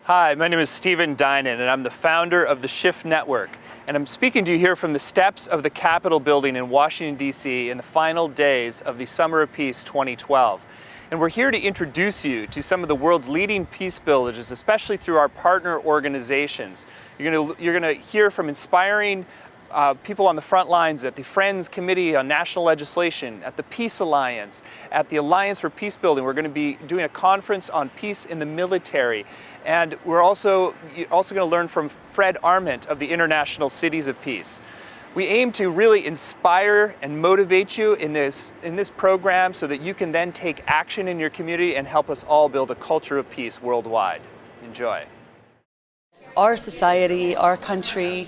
Hi, my name is Stephen Dinan, and I'm the founder of the Shift Network. And I'm speaking to you here from the steps of the Capitol building in Washington, D.C. in the final days of the Summer of Peace 2012. And we're here to introduce you to some of the world's leading peace builders, especially through our partner organizations. You're going to hear from inspiring people on the front lines at the Friends Committee on National Legislation, at the Peace Alliance, at the Alliance for Peace Building. We're going to be doing a conference on peace in the military. And we're also going to learn from Fred Arment of the International Cities of Peace. We aim to really inspire and motivate you in this program so that you can then take action in your community and help us all build a culture of peace worldwide. Enjoy. Our society, our country,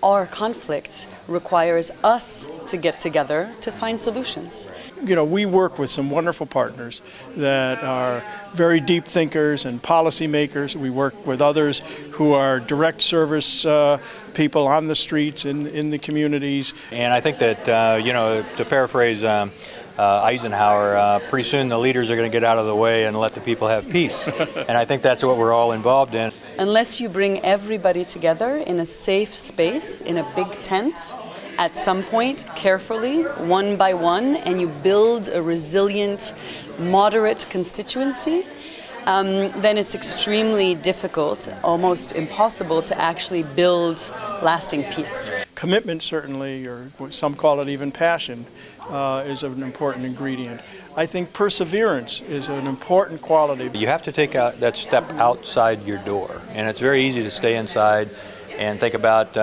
our conflict requires us to get together to find solutions. You know, we work with some wonderful partners that are very deep thinkers and policymakers. We work with others who are direct service people on the streets, in the communities. And I think that, to paraphrase Eisenhower, pretty soon the leaders are going to get out of the way and let the people have peace. And I think that's what we're all involved in. Unless you bring everybody together in a safe space, in a big tent, at some point, carefully, one by one, and you build a resilient, moderate constituency, then it's extremely difficult, almost impossible, to actually build lasting peace. Commitment, certainly, or some call it even passion, is an important ingredient. I think perseverance is an important quality. You have to take that step outside your door, and it's very easy to stay inside and think about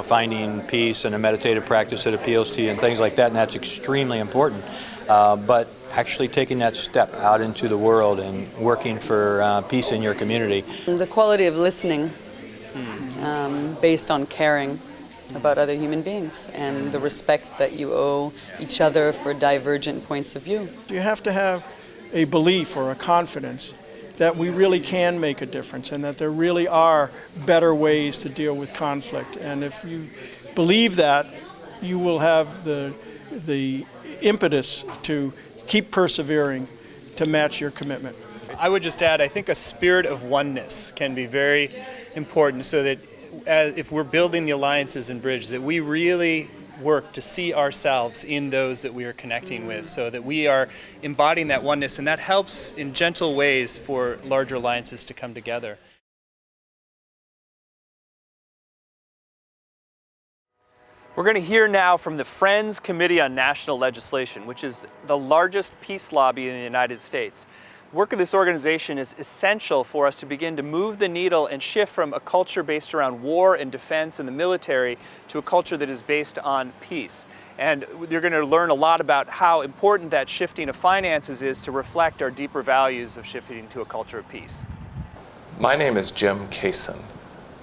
finding peace and a meditative practice that appeals to you and things like that, and that's extremely important. But actually taking that step out into the world and working for peace in your community. The quality of listening based on caring about other human beings and the respect that you owe each other for divergent points of view. You have to have a belief or a confidence that we really can make a difference and that there really are better ways to deal with conflict. And if you believe that, you will have the impetus to keep persevering to match your commitment. I would just add, I think a spirit of oneness can be very important so that if we're building the alliances and bridge, that we really work to see ourselves in those that we are connecting with so that we are embodying that oneness, and that helps in gentle ways for larger alliances to come together. We're going to hear now from the Friends Committee on National Legislation, which is the largest peace lobby in the United States. The work of this organization is essential for us to begin to move the needle and shift from a culture based around war and defense and the military to a culture that is based on peace. And you're going to learn a lot about how important that shifting of finances is to reflect our deeper values of shifting to a culture of peace. My name is Jim Kaysen.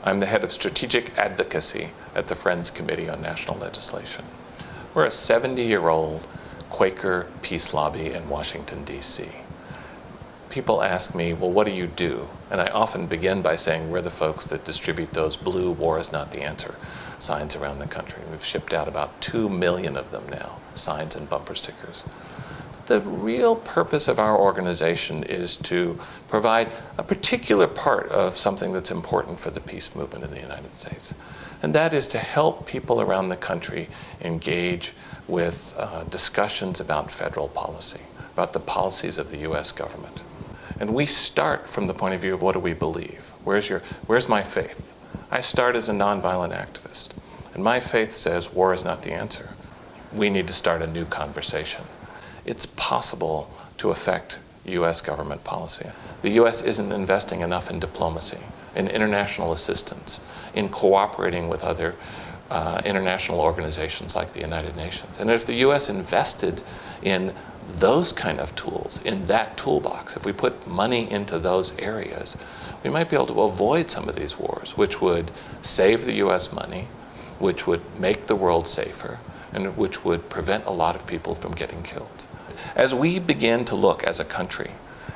I'm the head of strategic advocacy at the Friends Committee on National Legislation. We're a 70-year-old Quaker peace lobby in Washington, D.C. People ask me, well, what do you do? And I often begin by saying we're the folks that distribute those blue "War is not the answer" signs around the country. We've shipped out about 2 million of them now, signs and bumper stickers. The real purpose of our organization is to provide a particular part of something that's important for the peace movement in the United States. And that is to help people around the country engage with discussions about federal policy, about the policies of the U.S. government. And we start from the point of view of what do we believe? Where's my faith? I start as a nonviolent activist. And my faith says war is not the answer. We need to start a new conversation. It's possible to affect U.S. government policy. The U.S. isn't investing enough in diplomacy, in international assistance, in cooperating with other international organizations like the United Nations. And if the U.S. invested in those kind of tools, in that toolbox, if we put money into those areas, we might be able to avoid some of these wars, which would save the U.S. money, which would make the world safer, and which would prevent a lot of people from getting killed. As we begin to look as a country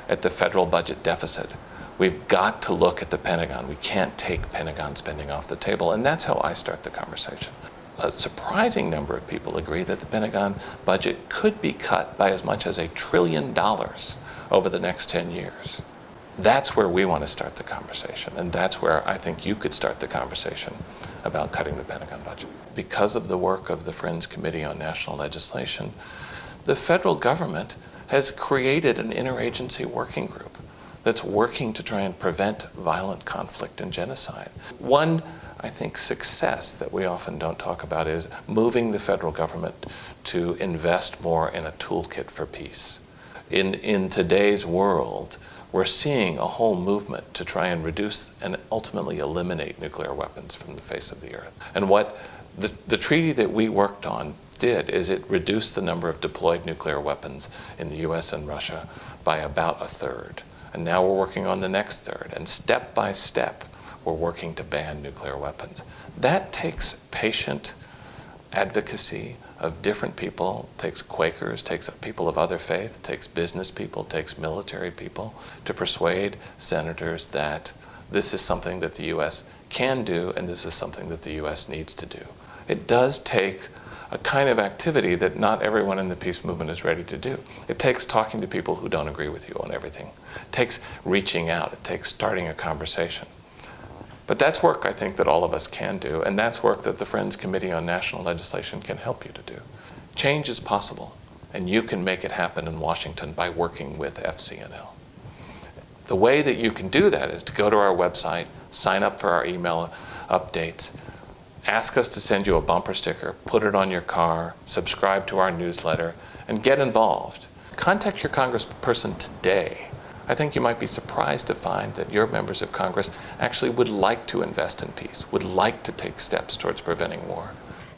at the federal budget deficit, we've got to look at the Pentagon. We can't take Pentagon spending off the table, and that's how I start the conversation. A surprising number of people agree that the Pentagon budget could be cut by as much as $1 trillion over the next 10 years. That's where we want to start the conversation, and that's where I think you could start the conversation about cutting the Pentagon budget. Because of the work of the Friends Committee on National Legislation, the federal government has created an interagency working group that's working to try and prevent violent conflict and genocide. One, I think, success that we often don't talk about is moving the federal government to invest more in a toolkit for peace. In today's world, we're seeing a whole movement to try and reduce and ultimately eliminate nuclear weapons from the face of the earth. And what the treaty that we worked on did is it reduced the number of deployed nuclear weapons in the US and Russia by about a third. And now we're working on the next third. And step by step, we're working to ban nuclear weapons. That takes patient advocacy of different people, takes Quakers, takes people of other faith, takes business people, takes military people to persuade senators that this is something that the US can do and this is something that the US needs to do. It does take a kind of activity that not everyone in the peace movement is ready to do. It takes talking to people who don't agree with you on everything. It takes reaching out. It takes starting a conversation. But that's work, I think, that all of us can do, and that's work that the Friends Committee on National Legislation can help you to do. Change is possible, and you can make it happen in Washington by working with FCNL. The way that you can do that is to go to our website, sign up for our email updates, ask us to send you a bumper sticker, put it on your car, subscribe to our newsletter, and get involved. Contact your congressperson today. I think you might be surprised to find that your members of Congress actually would like to invest in peace, would like to take steps towards preventing war.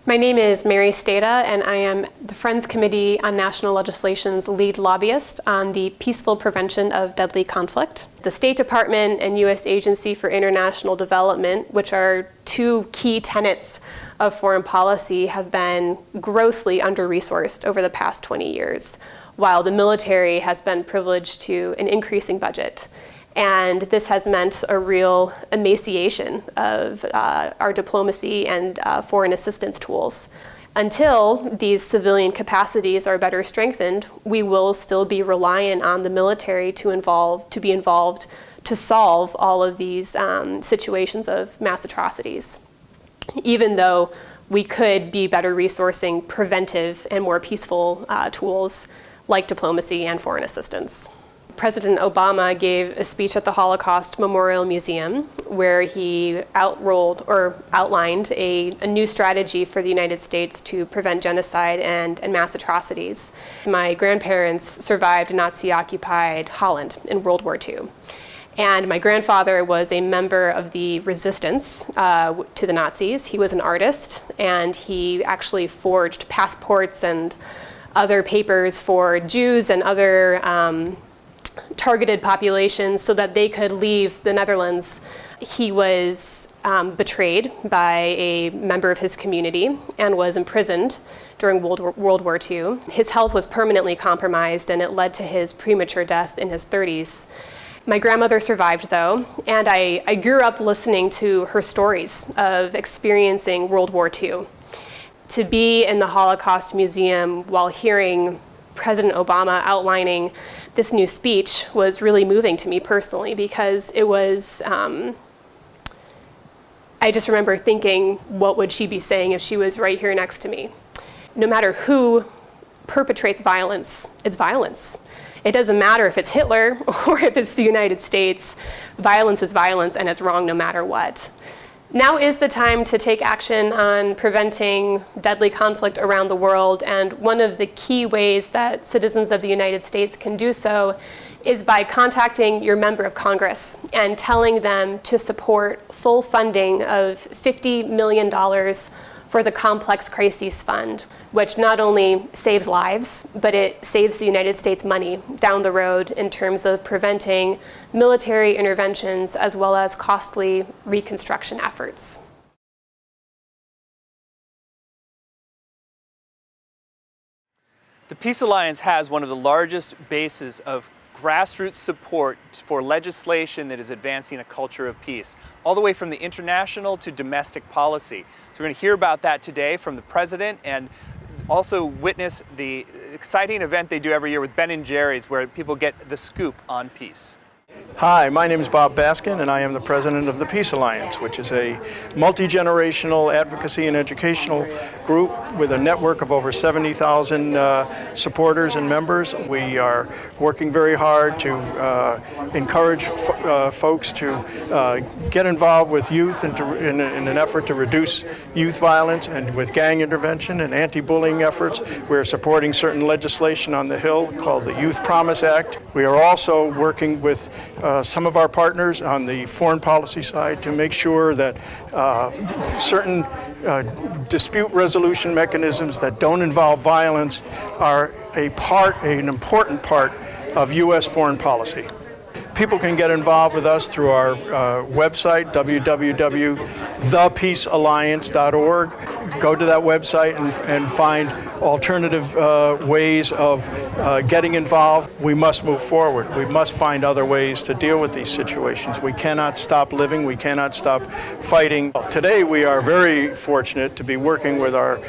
My name is Mary Stata, and I am the Friends Committee on National Legislation's lead lobbyist on the peaceful prevention of deadly conflict. The State Department and U.S. Agency for International Development, which are two key tenets of foreign policy, have been grossly under-resourced over the past 20 years, while the military has been privileged to an increasing budget. And this has meant a real emaciation of our diplomacy and foreign assistance tools. Until these civilian capacities are better strengthened, we will still be reliant on the military to be involved to solve all of these situations of mass atrocities. Even though we could be better resourcing preventive and more peaceful tools like diplomacy and foreign assistance. President Obama gave a speech at the Holocaust Memorial Museum where he outlined a new strategy for the United States to prevent genocide and mass atrocities. My grandparents survived Nazi-occupied Holland in World War II. And my grandfather was a member of the resistance to the Nazis. He was an artist, and he actually forged passports and other papers for Jews and other targeted populations so that they could leave the Netherlands. He was betrayed by a member of his community and was imprisoned during World War II. His health was permanently compromised, and it led to his premature death in his 30s. My grandmother survived, though, and I grew up listening to her stories of experiencing World War II. To be in the Holocaust Museum while hearing President Obama outlining this new speech was really moving to me personally, because it was, I just remember thinking, what would she be saying if she was right here next to me? No matter who perpetrates violence, it's violence. It doesn't matter if it's Hitler or if it's the United States. Violence is violence, and it's wrong no matter what. Now is the time to take action on preventing deadly conflict around the world, and one of the key ways that citizens of the United States can do so is by contacting your member of Congress and telling them to support full funding of $50 million for the Complex Crises Fund, which not only saves lives, but it saves the United States money down the road in terms of preventing military interventions as well as costly reconstruction efforts. The Peace Alliance has one of the largest bases of grassroots support for legislation that is advancing a culture of peace, all the way from the international to domestic policy. So we're going to hear about that today from the president, and also witness the exciting event they do every year with Ben & Jerry's, where people get the scoop on peace. Hi, my name is Bob Baskin, and I am the president of the Peace Alliance, which is a multi-generational advocacy and educational group with a network of over 70,000 supporters and members. We are working very hard to encourage folks to get involved with youth and in an effort to reduce youth violence and with gang intervention and anti-bullying efforts. We're supporting certain legislation on the Hill called the Youth Promise Act. We are also working with some of our partners on the foreign policy side to make sure that certain dispute resolution mechanisms that don't involve violence are an important part of U.S. foreign policy. People can get involved with us through our website, www.thepeacealliance.org. Go to that website and find alternative ways of getting involved. We must move forward. We must find other ways to deal with these situations. We cannot stop living. We cannot stop fighting. Today we are very fortunate to be working with our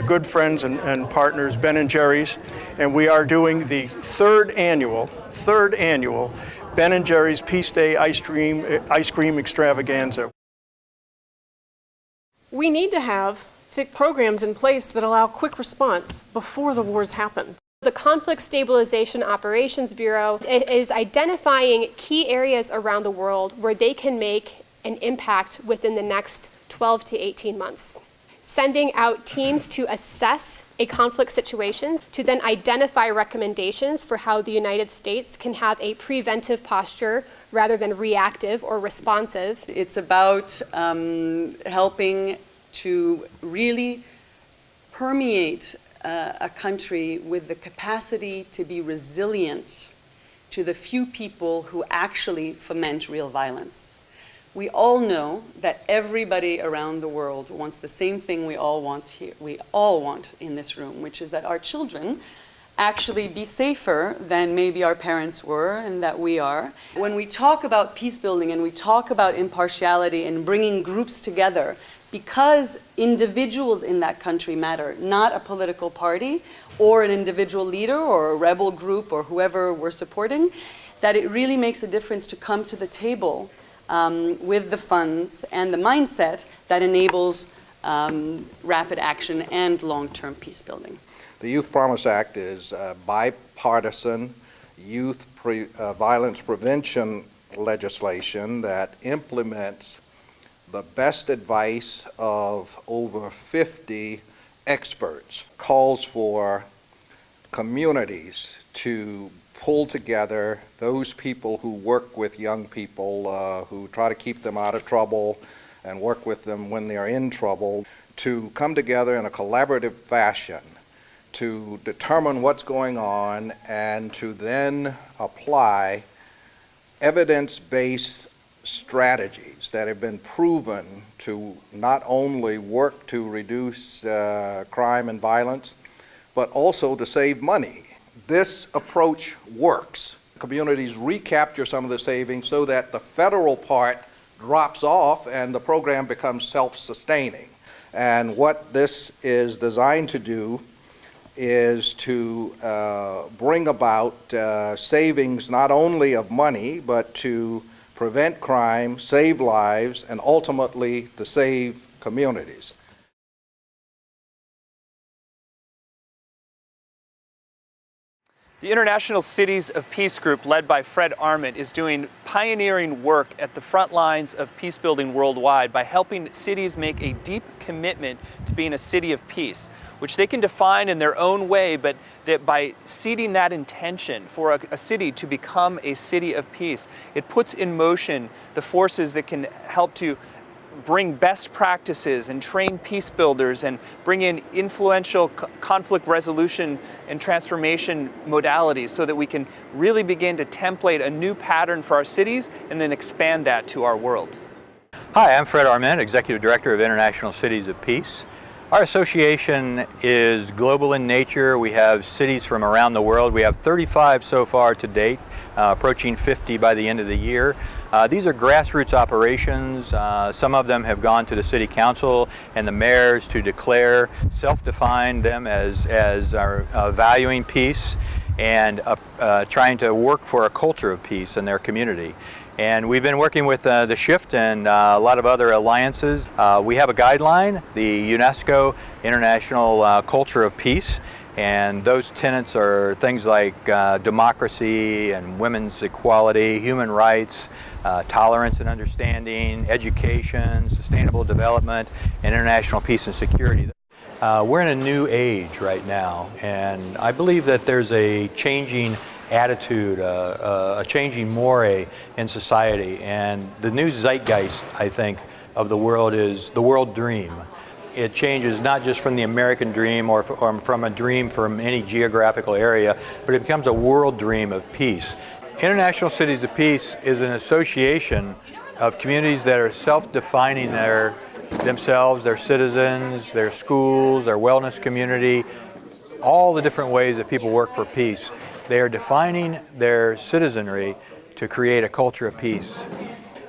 good friends and partners, Ben & Jerry's, and we are doing the third annual Ben & Jerry's Peace Day ice cream extravaganza. We need to have thick programs in place that allow quick response before the wars happen. The Conflict Stabilization Operations Bureau is identifying key areas around the world where they can make an impact within the next 12 to 18 months. Sending out teams to assess a conflict situation, to then identify recommendations for how the United States can have a preventive posture rather than reactive or responsive. It's about helping to really permeate a country with the capacity to be resilient to the few people who actually foment real violence. We all know that everybody around the world wants the same thing we all want here. We all want in this room, which is that our children actually be safer than maybe our parents were and that we are. When we talk about peace building and we talk about impartiality and bringing groups together, because individuals in that country matter, not a political party or an individual leader or a rebel group or whoever we're supporting, that it really makes a difference to come to the table with the funds and the mindset that enables rapid action and long-term peace building. The Youth Promise Act is bipartisan youth violence prevention legislation that implements the best advice of over 50 experts, calls for communities to pull together those people who work with young people, who try to keep them out of trouble and work with them when they're in trouble, to come together in a collaborative fashion to determine what's going on and to then apply evidence-based strategies that have been proven to not only work to reduce crime and violence, but also to save money. This approach works. Communities recapture some of the savings so that the federal part drops off and the program becomes self-sustaining. And what this is designed to do is to bring about savings not only of money, but to prevent crime, save lives, and ultimately to save communities. The International Cities of Peace Group, led by Fred Arment, is doing pioneering work at the front lines of peace building worldwide by helping cities make a deep commitment to being a city of peace, which they can define in their own way, but that by seeding that intention for a city to become a city of peace, it puts in motion the forces that can help to bring best practices and train peace builders and bring in influential conflict resolution and transformation modalities so that we can really begin to template a new pattern for our cities and then expand that to our world. Hi, I'm Fred Arment, Executive Director of International Cities of Peace. Our association is global in nature. We have cities from around the world. We have 35 so far to date, approaching 50 by the end of the year. These are grassroots operations. Some of them have gone to the City Council and the mayors to declare, self-define them as valuing peace. and trying to work for a culture of peace in their community. And we've been working with the Shift and a lot of other alliances. We have a guideline, the UNESCO International Culture of Peace, and those tenets are things like democracy and women's equality, human rights, tolerance and understanding, education, sustainable development, and international peace and security. We're in a new age right now, and I believe that there's a changing attitude, a changing mores in society, and the new zeitgeist, I think, of the world is the world dream. It changes not just from the American dream or from a dream from any geographical area, but it becomes a world dream of peace. International Cities of Peace is an association of communities that are self-defining themselves, their citizens, their schools, their wellness community, all the different ways that people work for peace. They are defining their citizenry to create a culture of peace.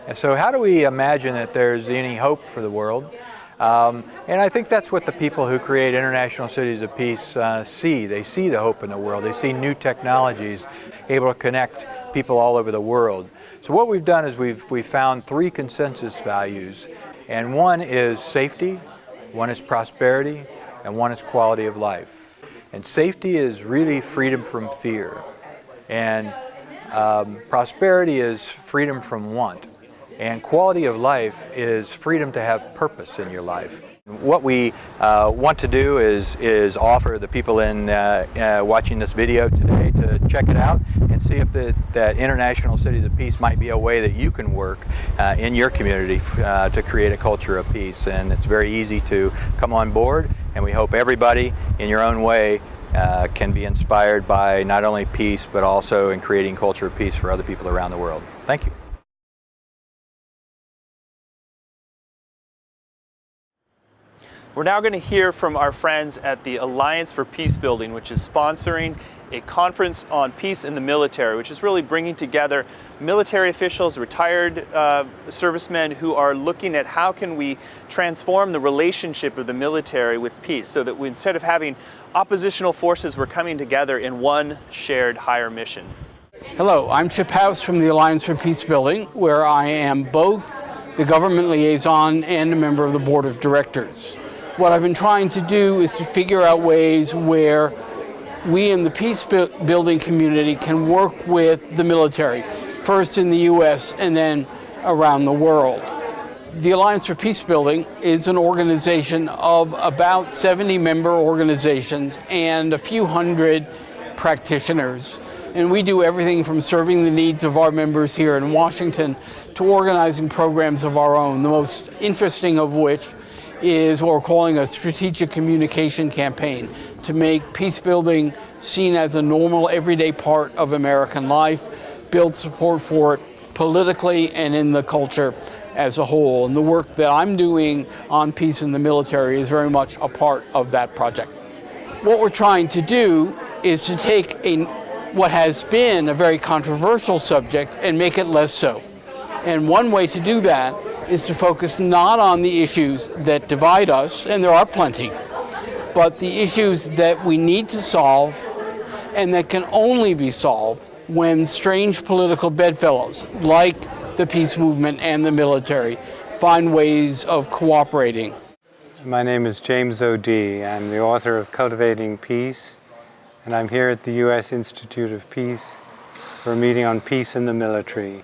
And so how do we imagine that there's any hope for the world? And I think that's what the people who create International Cities of Peace see. They see the hope in the world. They see new technologies able to connect people all over the world. So what we've done is we've found 3 consensus values. And one is safety, one is prosperity, and one is quality of life. And safety is really freedom from fear. And prosperity is freedom from want. And quality of life is freedom to have purpose in your life. What we want to do is offer the people in watching this video today to check it out and see if that International Cities of Peace might be a way that you can work in your community to create a culture of peace. And it's very easy to come on board, and we hope everybody in your own way can be inspired by not only peace but also in creating culture of peace for other people around the world. Thank you. We're now going to hear from our friends at the Alliance for Peace Building, which is sponsoring a conference on peace in the military, which is really bringing together military officials, retired servicemen who are looking at how can we transform the relationship of the military with peace so that instead of having oppositional forces, we're coming together in one shared higher mission. Hello, I'm Chip House from the Alliance for Peace Building, where I am both the government liaison and a member of the board of directors. What I've been trying to do is to figure out ways where we in the peace building community can work with the military, first in the U.S. and then around the world. The Alliance for Peace Building is an organization of about 70 member organizations and a few hundred practitioners. And we do everything from serving the needs of our members here in Washington to organizing programs of our own, the most interesting of which is what we're calling a strategic communication campaign to make peace building seen as a normal, everyday part of American life, build support for it politically and in the culture as a whole. And the work that I'm doing on peace in the military is very much a part of that project. What we're trying to do is to take what has been a very controversial subject and make it less so. And one way to do that is to focus not on the issues that divide us, and there are plenty, but the issues that we need to solve and that can only be solved when strange political bedfellows, like the peace movement and the military, find ways of cooperating. My name is James O'Dea. I'm the author of Cultivating Peace, and I'm here at the U.S. Institute of Peace for a meeting on peace in the military.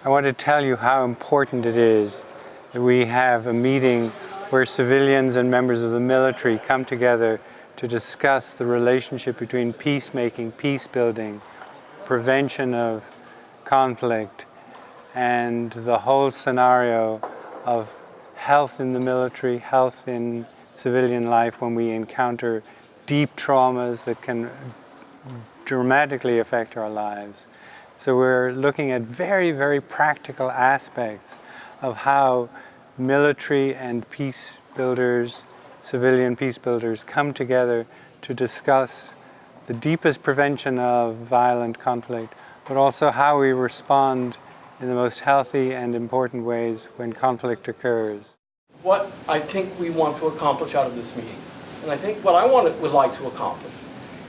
I want to tell you how important it is that we have a meeting where civilians and members of the military come together to discuss the relationship between peacemaking, peace building, prevention of conflict, and the whole scenario of health in the military, health in civilian life when we encounter deep traumas that can dramatically affect our lives. So we're looking at very, very practical aspects of how military and peace builders, civilian peace builders, come together to discuss the deepest prevention of violent conflict, but also how we respond in the most healthy and important ways when conflict occurs. What I think we want to accomplish out of this meeting, and I think what I would like to accomplish,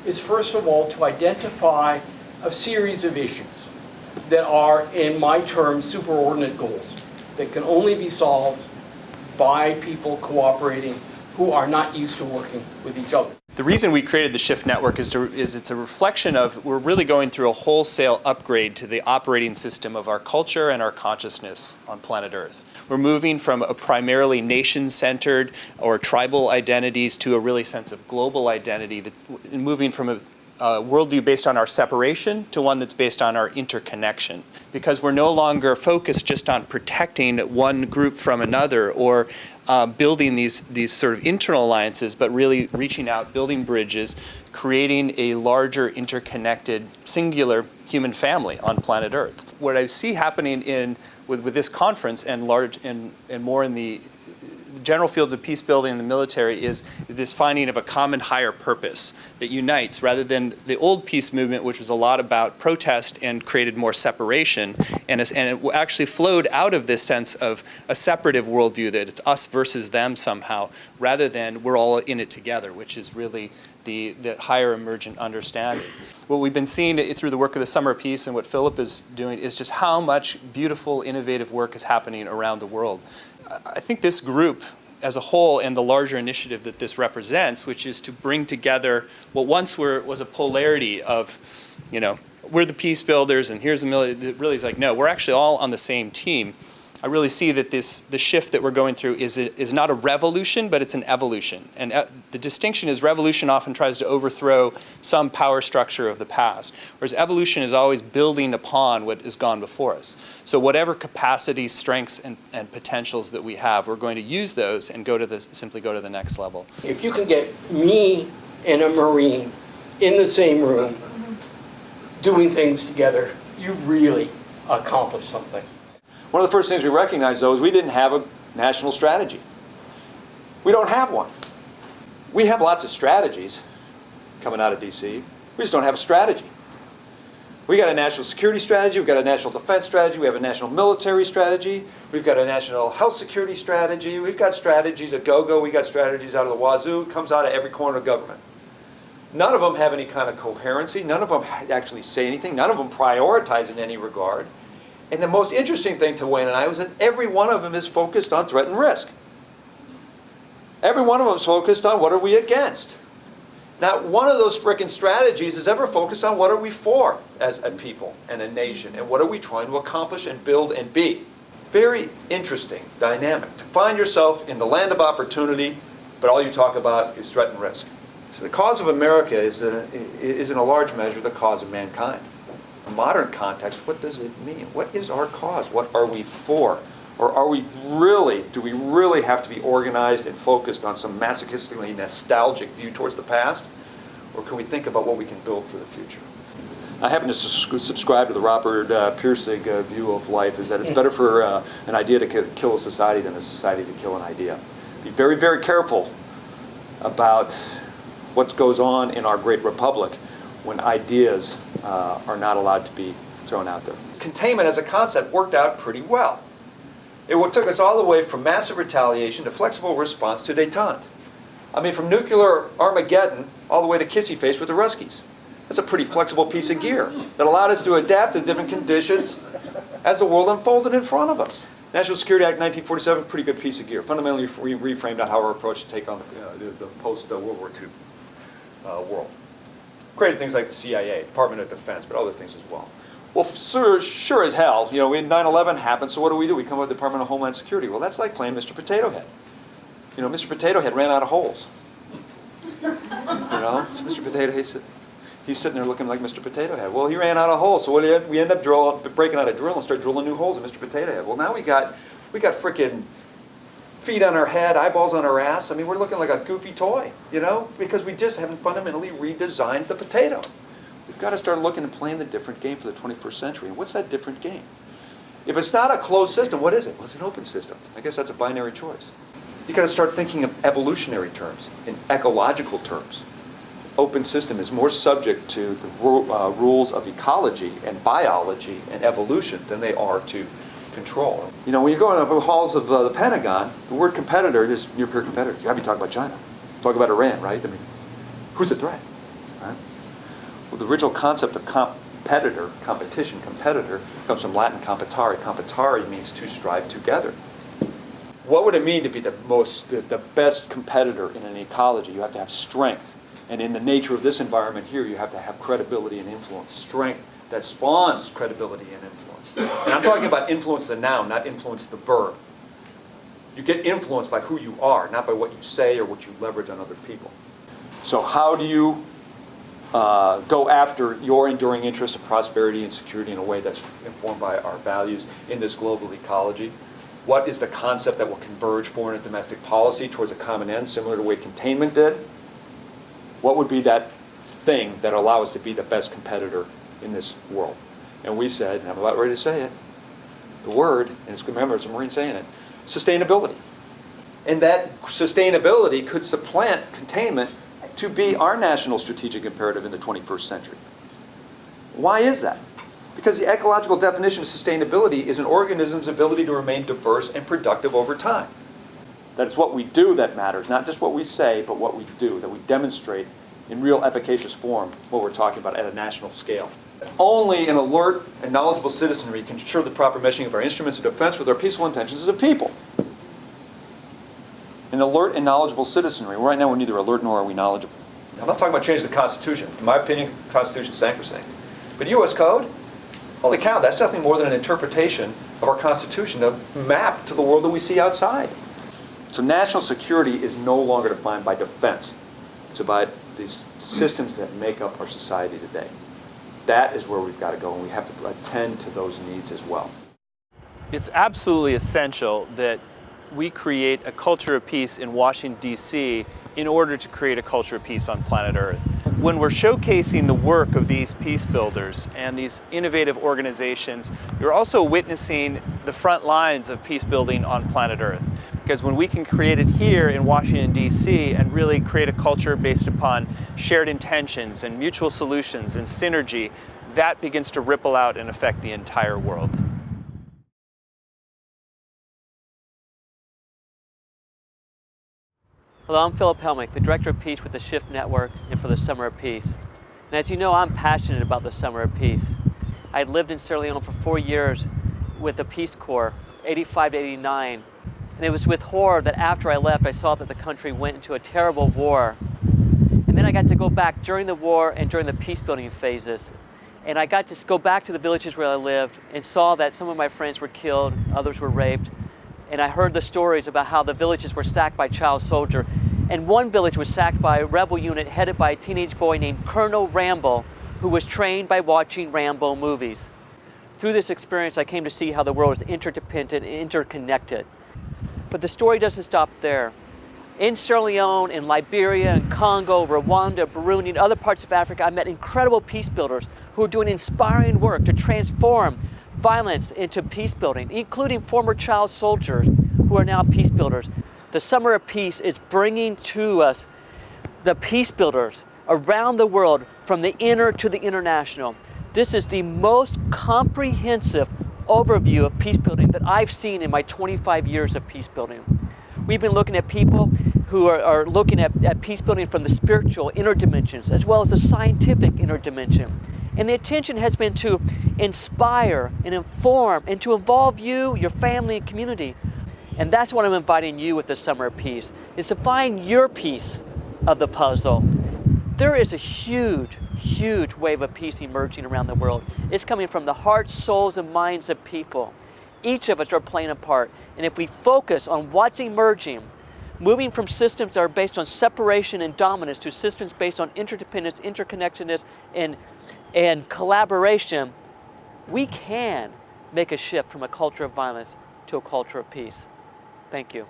is first of all to identify a series of issues that are, in my terms, superordinate goals that can only be solved by people cooperating who are not used to working with each other. The reason we created the Shift Network is it's a reflection of we're really going through a wholesale upgrade to the operating system of our culture and our consciousness on planet Earth. We're moving from a primarily nation-centered or tribal identities to a really sense of global identity, moving from a worldview based on our separation to one that's based on our interconnection. Because we're no longer focused just on protecting one group from another or building these sort of internal alliances, but really reaching out, building bridges, creating a larger interconnected singular human family on planet Earth. What I see happening with this conference and more in the general fields of peace building in the military is this finding of a common higher purpose that unites rather than the old peace movement, which was a lot about protest and created more separation. And it actually flowed out of this sense of a separative worldview that it's us versus them somehow, rather than we're all in it together, which is really the higher emergent understanding. What we've been seeing through the work of the Summer of Peace and what Philip is doing is just how much beautiful, innovative work is happening around the world. I think this group as a whole and the larger initiative that this represents, which is to bring together what once was a polarity of, we're the peace builders and here's the military, it really is like, no, we're actually all on the same team. I really see that the shift that we're going through is not a revolution, but it's an evolution. And the distinction is revolution often tries to overthrow some power structure of the past, whereas evolution is always building upon what has gone before us. So whatever capacities, strengths, and potentials that we have, we're going to use those and simply go to the next level. If you can get me and a Marine in the same room doing things together, you've really accomplished something. One of the first things we recognized, though, is we didn't have a national strategy. We don't have one. We have lots of strategies coming out of D.C. We just don't have a strategy. We got a national security strategy, we've got a national defense strategy, we have a national military strategy, we've got a national health security strategy, we've got strategies at go-go, we got strategies out of the wazoo, it comes out of every corner of government. None of them have any kind of coherency, none of them actually say anything, none of them prioritize in any regard. And the most interesting thing to Wayne and I was that every one of them is focused on threat and risk. Every one of them is focused on what are we against. Not one of those frickin' strategies is ever focused on what are we for as a people and a nation, and what are we trying to accomplish and build and be. Very interesting dynamic. To find yourself in the land of opportunity, but all you talk about is threat and risk. So the cause of America is in a large measure the cause of mankind. In a modern context, what does it mean? What is our cause? What are we for? Or do we really have to be organized and focused on some masochistically nostalgic view towards the past? Or can we think about what we can build for the future? I happen to subscribe to the Robert Pirsig view of life, is that it's better for an idea to kill a society than a society to kill an idea. Be very, very careful about what goes on in our great republic when ideas are not allowed to be thrown out there. Containment as a concept worked out pretty well. It took us all the way from massive retaliation to flexible response to détente. I mean, from nuclear Armageddon all the way to kissy face with the Ruskies. That's a pretty flexible piece of gear that allowed us to adapt to different conditions as the world unfolded in front of us. National Security Act 1947, pretty good piece of gear. Fundamentally reframed out how our approach to take on the post-World War II world. Created things like the CIA, Department of Defense, but other things as well. Well, sure as hell, 9/11 happened, so what do? We come up with the Department of Homeland Security. Well, that's like playing Mr. Potato Head. Mr. Potato Head ran out of holes. So Mr. Potato Head, he's sitting there looking like Mr. Potato Head. Well, he ran out of holes, so we end up breaking out a drill and start drilling new holes in Mr. Potato Head. Well, now we got frickin' feet on our head, eyeballs on our ass. I mean, we're looking like a goofy toy, because we just haven't fundamentally redesigned the potato. We've got to start looking and playing the different game for the 21st century. And what's that different game? If it's not a closed system, what is it? Well, it's an open system. I guess that's a binary choice. You've got to start thinking of evolutionary terms, in ecological terms. Open system is more subject to the rules of ecology and biology and evolution than they are to control. When you go in the halls of the Pentagon, the word competitor is near peer competitor. You got to be talking about China. Talk about Iran, right? I mean, who's the threat? Right? Well, the original concept of competitor comes from Latin competare. Competare means to strive together. What would it mean to be the best competitor in an ecology? You have to have strength. And in the nature of this environment here, you have to have credibility and influence. Strength that spawns credibility and influence. And I'm talking about influence the noun, not influence the verb. You get influenced by who you are, not by what you say or what you leverage on other people. So how do you go after your enduring interests of prosperity and security in a way that's informed by our values in this global ecology? What is the concept that will converge foreign and domestic policy towards a common end, similar to the way containment did? What would be that thing that allow us to be the best competitor in this world? And we said, and I'm about ready to say it, the word, and remember, it's a Marine saying it, sustainability. And that sustainability could supplant containment to be our national strategic imperative in the 21st century. Why is that? Because the ecological definition of sustainability is an organism's ability to remain diverse and productive over time. That it's what we do that matters, not just what we say, but what we do, that we demonstrate in real efficacious form what we're talking about at a national scale. Only an alert and knowledgeable citizenry can ensure the proper meshing of our instruments of defense with our peaceful intentions as a people. An alert and knowledgeable citizenry. Right now we're neither alert nor are we knowledgeable. I'm not talking about changing the Constitution. In my opinion, the Constitution is sacrosanct. But U.S. Code? Holy cow, that's nothing more than an interpretation of our Constitution, a map to the world that we see outside. So national security is no longer defined by defense. It's about these systems that make up our society today. That is where we've got to go, and we have to attend to those needs as well. It's absolutely essential that we create a culture of peace in Washington, D.C. in order to create a culture of peace on planet Earth. When we're showcasing the work of these peace builders and these innovative organizations, you're also witnessing the front lines of peace building on planet Earth. Because when we can create it here in Washington, D.C. and really create a culture based upon shared intentions and mutual solutions and synergy, that begins to ripple out and affect the entire world. Hello, I'm Philip Helmick, the Director of Peace with the Shift Network and for the Summer of Peace. And as you know, I'm passionate about the Summer of Peace. I lived in Sierra Leone for 4 years with the Peace Corps, 85 to 89. And it was with horror that after I left, I saw that the country went into a terrible war. And then I got to go back during the war and during the peace building phases. And I got to go back to the villages where I lived and saw that some of my friends were killed, others were raped. And I heard the stories about how the villages were sacked by child soldier. And one village was sacked by a rebel unit headed by a teenage boy named Colonel Rambo, who was trained by watching Rambo movies. Through this experience, I came to see how the world is interdependent and interconnected. But the story doesn't stop there. In Sierra Leone, in Liberia, in Congo, Rwanda, Burundi, and other parts of Africa, I met incredible peace builders who are doing inspiring work to transform violence into peace building, including former child soldiers who are now peace builders. The Summer of Peace is bringing to us the peace builders around the world from the inner to the international. This is the most comprehensive overview of peace building that I've seen in my 25 years of peace building. We've been looking at people who are looking at peace building from the spiritual inner dimensions as well as the scientific inner dimension. And the intention has been to inspire and inform and to involve you, your family, and community. And that's what I'm inviting you with the Summer of Peace, is to find your piece of the puzzle. There is a huge, huge wave of peace emerging around the world. It's coming from the hearts, souls, and minds of people. Each of us are playing a part. And if we focus on what's emerging, moving from systems that are based on separation and dominance to systems based on interdependence, interconnectedness, and collaboration, we can make a shift from a culture of violence to a culture of peace. Thank you.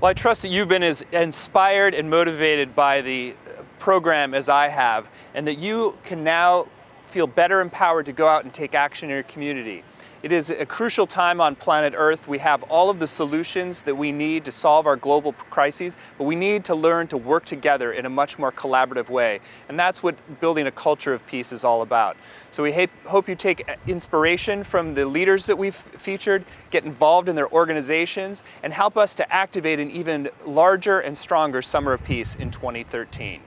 Well, I trust that you've been as inspired and motivated by the program as I have, and that you can now feel better empowered to go out and take action in your community. It is a crucial time on planet Earth. We have all of the solutions that we need to solve our global crises, but we need to learn to work together in a much more collaborative way. And that's what building a culture of peace is all about. So we hope you take inspiration from the leaders that we've featured, get involved in their organizations, and help us to activate an even larger and stronger Summer of Peace in 2013.